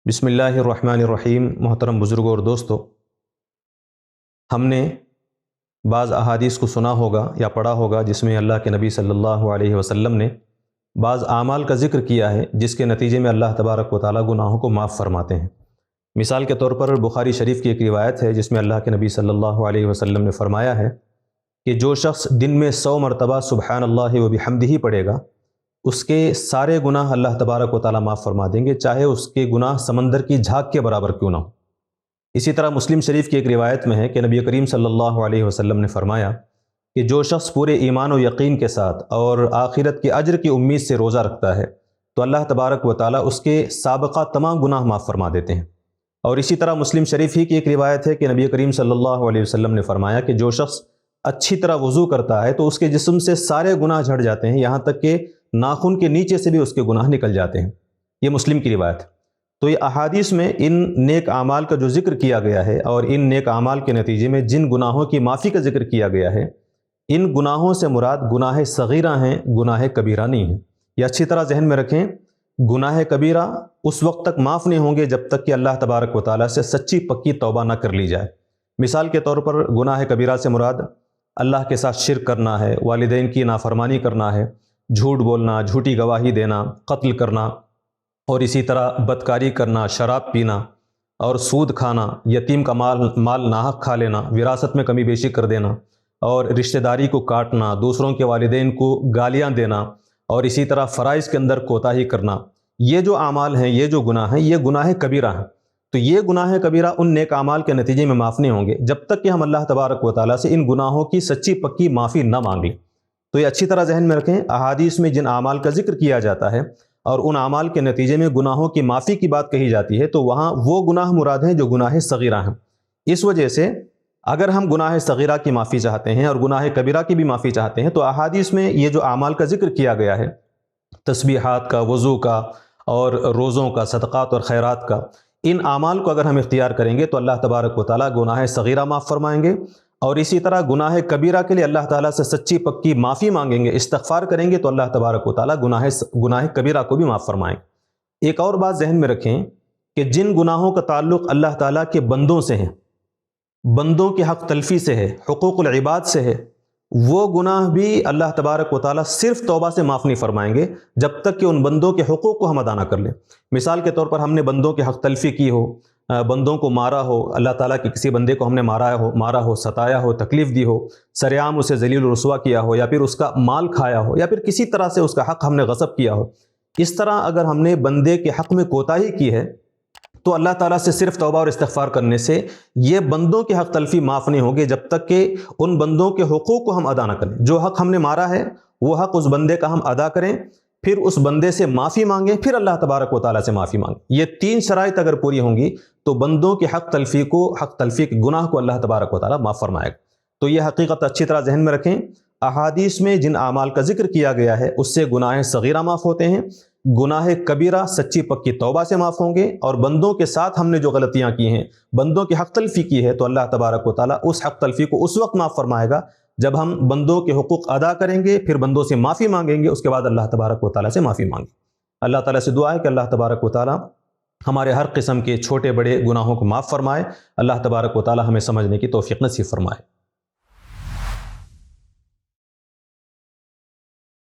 بسم اللہ الرحمن الرحیم۔ محترم بزرگوں اور دوستو، ہم نے بعض احادیث کو سنا ہوگا یا پڑھا ہوگا جس میں اللہ کے نبی صلی اللہ علیہ وسلم نے بعض اعمال کا ذکر کیا ہے جس کے نتیجے میں اللہ تبارک و تعالیٰ گناہوں کو معاف فرماتے ہیں۔ مثال کے طور پر بخاری شریف کی ایک روایت ہے جس میں اللہ کے نبی صلی اللہ علیہ وسلم نے فرمایا ہے کہ جو شخص دن میں 100 مرتبہ سبحان اللہ و بحمدہ پڑھے گا اس کے سارے گناہ اللہ تبارک و تعالیٰ معاف فرما دیں گے، چاہے اس کے گناہ سمندر کی جھاگ کے برابر کیوں نہ ہو۔ اسی طرح مسلم شریف کی ایک روایت میں ہے کہ نبی کریم صلی اللہ علیہ وسلم نے فرمایا کہ جو شخص پورے ایمان و یقین کے ساتھ اور آخرت کے اجر کی امید سے روزہ رکھتا ہے تو اللہ تبارک و تعالیٰ اس کے سابقہ تمام گناہ معاف فرما دیتے ہیں۔ اور اسی طرح مسلم شریف ہی کی ایک روایت ہے کہ نبی کریم صلی اللہ علیہ وسلم نے فرمایا کہ جو شخص اچھی طرح وضو کرتا ہے تو اس کے جسم سے سارے گناہ جھڑ جاتے ہیں، یہاں تک کہ ناخن کے نیچے سے بھی اس کے گناہ نکل جاتے ہیں۔ یہ مسلم کی روایت ہے۔ تو یہ احادیث میں ان نیک اعمال کا جو ذکر کیا گیا ہے اور ان نیک اعمال کے نتیجے میں جن گناہوں کی معافی کا ذکر کیا گیا ہے، ان گناہوں سے مراد گناہ صغیرہ ہیں، گناہ کبیرہ نہیں ہیں۔ یہ اچھی طرح ذہن میں رکھیں، گناہ کبیرہ اس وقت تک معاف نہیں ہوں گے جب تک کہ اللہ تبارک و تعالیٰ سے سچی پکی توبہ نہ کر لی جائے۔ مثال کے طور پر گناہ کبیرہ سے مراد اللہ کے ساتھ شرک کرنا ہے، والدین کی نافرمانی کرنا ہے، جھوٹ بولنا، جھوٹی گواہی دینا، قتل کرنا، اور اسی طرح بدکاری کرنا، شراب پینا اور سود کھانا، یتیم کا مال ناحق کھا لینا، وراثت میں کمی بیشی کر دینا، اور رشتہ داری کو کاٹنا، دوسروں کے والدین کو گالیاں دینا، اور اسی طرح فرائض کے اندر کوتاہی کرنا۔ یہ جو اعمال ہیں، یہ جو گناہ ہیں، یہ گناہ کبیرہ ہیں۔ تو یہ گناہ کبیرہ ان نیک اعمال کے نتیجے میں معاف نہیں ہوں گے جب تک کہ ہم اللہ تبارک و تعالیٰ سے ان گناہوں کی سچی پکی معافی نہ مانگ لیں۔ تو یہ اچھی طرح ذہن میں رکھیں، احادیث میں جن اعمال کا ذکر کیا جاتا ہے اور ان اعمال کے نتیجے میں گناہوں کی معافی کی بات کہی جاتی ہے تو وہاں وہ گناہ مراد ہیں جو گناہ صغیرہ ہیں۔ اس وجہ سے اگر ہم گناہ صغیرہ کی معافی چاہتے ہیں اور گناہ کبیرہ کی بھی معافی چاہتے ہیں تو احادیث میں یہ جو اعمال کا ذکر کیا گیا ہے، تسبیحات کا، وضو کا، اور روزوں کا، صدقات اور خیرات کا، ان اعمال کو اگر ہم اختیار کریں گے تو اللہ تبارک و تعالیٰ گناہ صغیرہ معاف فرمائیں گے، اور اسی طرح گناہ کبیرہ کے لیے اللہ تعالیٰ سے سچی پکی معافی مانگیں گے، استغفار کریں گے تو اللہ تبارک و تعالیٰ گناہ کبیرہ کو بھی معاف فرمائیں گے۔ ایک اور بات ذہن میں رکھیں کہ جن گناہوں کا تعلق اللہ تعالیٰ کے بندوں سے ہے، بندوں کے حق تلفی سے ہے، حقوق العباد سے ہے، وہ گناہ بھی اللہ تبارک و تعالیٰ صرف توبہ سے معاف نہیں فرمائیں گے جب تک کہ ان بندوں کے حقوق کو ہم ادا نہ کر لیں۔ مثال کے طور پر ہم نے بندوں کے حق تلفی کی ہو، بندوں کو مارا ہو، اللہ تعالیٰ کے کسی بندے کو ہم نے مارا ہو، ستایا ہو، تکلیف دی ہو، سرعام اسے ذلیل و رسوا کیا ہو، یا پھر اس کا مال کھایا ہو، یا پھر کسی طرح سے اس کا حق ہم نے غصب کیا ہو، اس طرح اگر ہم نے بندے کے حق میں کوتاہی کی ہے تو اللہ تعالیٰ سے صرف توبہ اور استغفار کرنے سے یہ بندوں کے حق تلفی معاف نہیں ہوں گے جب تک کہ ان بندوں کے حقوق کو ہم ادا نہ کریں۔ جو حق ہم نے مارا ہے وہ حق اس بندے کا ہم ادا کریں، پھر اس بندے سے معافی مانگیں، پھر اللہ تبارک و تعالیٰ سے معافی مانگیں۔ یہ 3 شرائط اگر پوری ہوں گی تو بندوں کے حق تلفی کے گناہ کو اللہ تبارک و تعالیٰ معاف فرمائے گا۔ تو یہ حقیقت اچھی طرح ذہن میں رکھیں، احادیث میں جن اعمال کا ذکر کیا گیا ہے اس سے گناہ صغیرہ معاف ہوتے ہیں، گناہ کبیرہ سچی پکی توبہ سے معاف ہوں گے، اور بندوں کے ساتھ ہم نے جو غلطیاں کی ہیں، بندوں کی حق تلفی کی ہے، تو اللہ تبارک و تعالیٰ اس حق تلفی کو اس وقت معاف فرمائے گا جب ہم بندوں کے حقوق ادا کریں گے، پھر بندوں سے معافی مانگیں گے، اس کے بعد اللہ تبارک و تعالیٰ سے معافی مانگیں۔ اللہ تعالیٰ سے دعا ہے کہ اللہ تبارک و تعالیٰ ہمارے ہر قسم کے چھوٹے بڑے گناہوں کو معاف فرمائے۔ اللہ تبارک و تعالیٰ ہمیں سمجھنے کی توفیق نصیب فرمائے۔